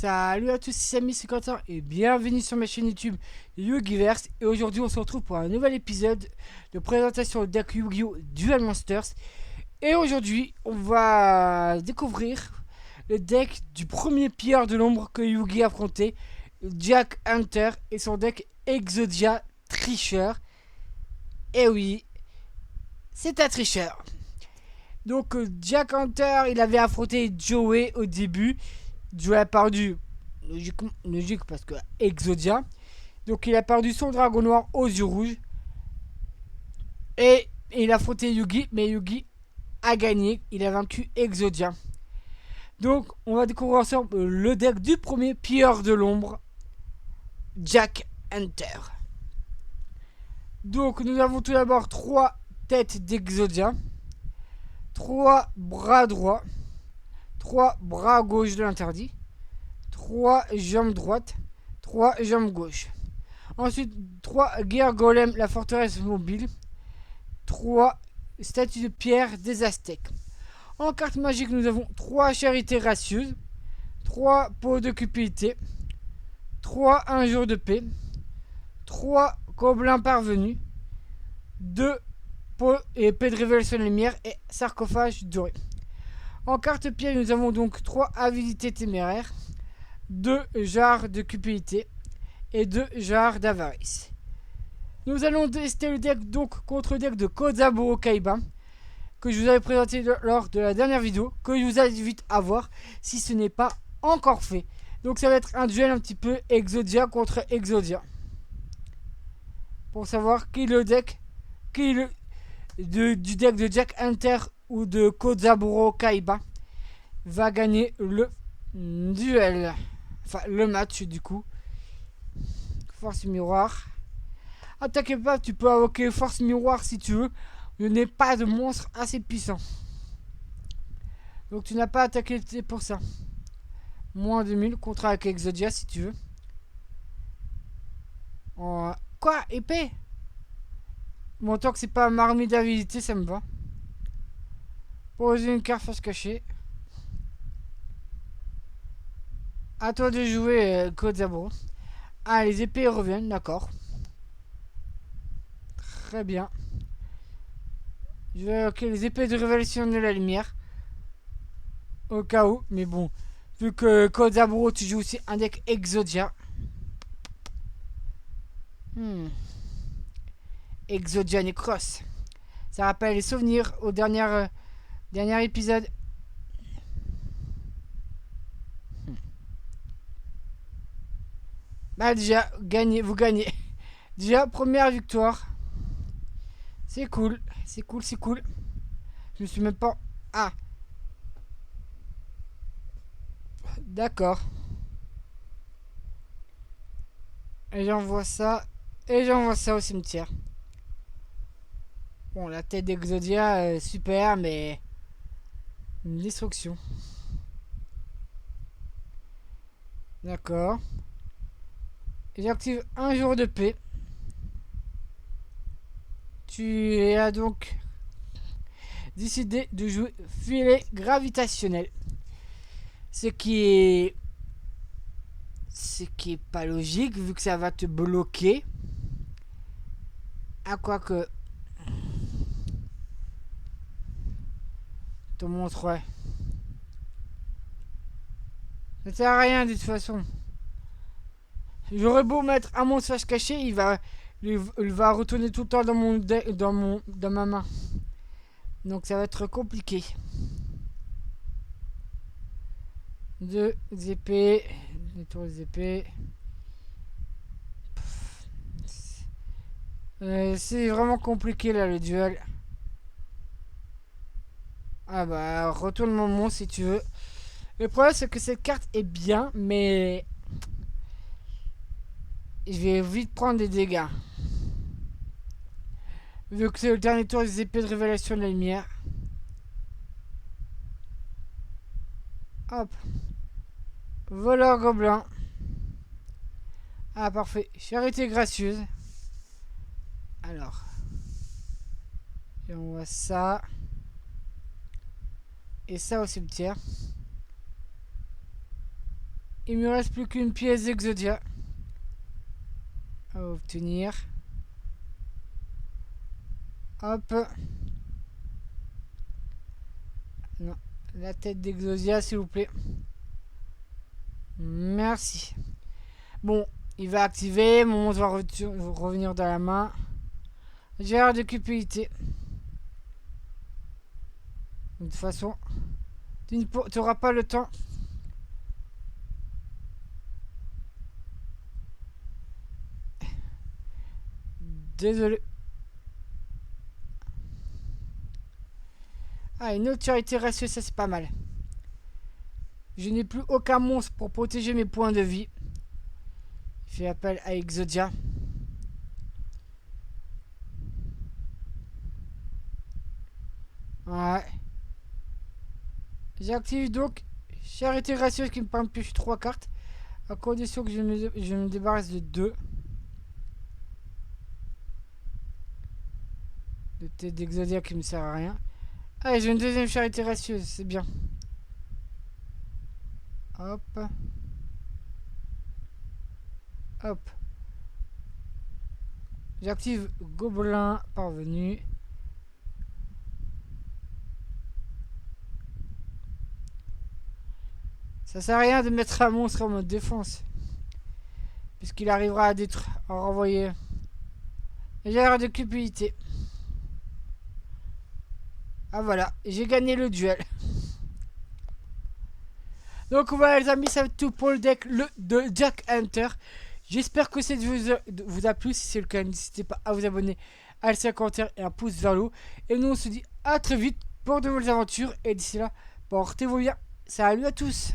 Salut à tous, c'est Samy, c'est Quentin et bienvenue sur ma chaîne YouTube Yugiverse. Et aujourd'hui on se retrouve pour un nouvel épisode de présentation de deck Yu-Gi-Oh! Duel Monsters. Et aujourd'hui on va découvrir le deck du premier pilleur de l'ombre que Yugi a affronté, Jack Hunter, et son deck Exodia Tricheur. Et oui, c'est un tricheur. Donc Jack Hunter, il avait affronté Joey au début. Joey a perdu, logique parce que Exodia. Donc il a perdu son dragon noir aux yeux rouges. Et il a affronté Yugi, mais Yugi a gagné. Il a vaincu Exodia. Donc on va découvrir ensemble le deck du premier pilleur de l'ombre, Jack Hunter. Donc nous avons tout d'abord 3 têtes d'Exodia, 3 bras droits, 3 bras gauche de l'interdit, 3 jambes droites, 3 jambes gauches. Ensuite, 3 guerres golem, la forteresse mobile, 3 statues de pierre des Aztèques. En carte magique, nous avons 3 charités gracieuses, 3 pots de cupidité, 3 injures de paix, 3 gobelins parvenus, 2 pots et épées de révélation de lumière et sarcophage doré. En carte piège, nous avons donc 3 habilités téméraires, 2 jarres de cupidité et 2 jarres d'avarice. Nous allons tester le deck donc contre le deck de Kozaburo Kaiba que je vous avais présenté lors de la dernière vidéo, que je vous invite à voir si ce n'est pas encore fait. Donc ça va être un duel un petit peu Exodia contre Exodia. Pour savoir qui est le deck, qui est du deck de Jack Hunter ou de Kozaburo Kaiba va gagner le duel. Enfin le match du coup. Force miroir. Attaquez pas, tu peux invoquer force miroir si tu veux. Je n'ai pas de monstre assez puissant. Donc tu n'as pas attaqué pour ça. Moins 2000, contre avec Exodia si tu veux. Quoi? Épée? Bon, tant que c'est pas marmite d'habilité, ça me va. Poser une carte face cachée. À toi de jouer, Kozaburo. Ah, les épées reviennent, d'accord. Très bien. Je vais invoquer les épées de révélation de la lumière. Au cas où, mais bon. Vu que Kozaburo, tu joues aussi un deck Exodia. Exodia Necros. Ça rappelle les souvenirs au dernier épisode. Bah déjà, vous gagnez. Déjà, première victoire. C'est cool, c'est cool, c'est cool. Je me suis même pas... Ah. D'accord. Et j'envoie ça. Et j'envoie ça au cimetière. Bon, la tête d'Exodia, super, mais... Une destruction. D'accord. Et j'active un jour de paix. Tu as donc décidé de jouer filet gravitationnel. Ce qui est pas logique vu que ça va te bloquer. À quoi que te montrerai. Ça sert à rien de toute façon. J'aurais beau mettre un monstre caché, il va retourner tout le temps dans ma main. Donc ça va être compliqué. 2 épées, détour des épées. C'est vraiment compliqué là le duel. Ah bah retourne mon monstre si tu veux. Le problème c'est que cette carte est bien, mais je vais vite prendre des dégâts. Vu que c'est le dernier tour des épées de révélation de la lumière. Hop. Voleur gobelin. Ah parfait. Charité gracieuse. Alors. Et on voit ça. Et ça au cimetière. Il me reste plus qu'une pièce d'Exodia à obtenir. Hop. Non. La tête d'Exodia, s'il vous plaît. Merci. Bon, il va activer. Mon monstre va revenir dans la main. Gère de cupidité. De toute façon, tu n'auras pas le temps. Désolé. Ah, une autre charité rationnelle, ça c'est pas mal. Je n'ai plus aucun monstre pour protéger mes points de vie. Il fait appel à Exodia. Ouais. J'active donc charité rationnelle qui me permet de piocher 3 cartes. À condition que je me débarrasse de 2. De tête d'Exodia qui me sert à rien. Allez, j'ai une deuxième charité ratieuse, c'est bien. Hop. Hop. J'active Gobelin parvenu. Ça sert à rien de mettre un monstre en mode défense. Puisqu'il arrivera à détruire, à renvoyer. J'ai l'air de cupidité. Ah voilà, j'ai gagné le duel. Donc voilà les amis, ça va être tout pour le deck de Jack Hunter. J'espère que cette vidéo vous a plu. Si c'est le cas, n'hésitez pas à vous abonner, à laisser un commentaire et un pouce vers le haut. Et nous on se dit à très vite pour de nouvelles aventures. Et d'ici là, portez-vous bien. Salut à tous.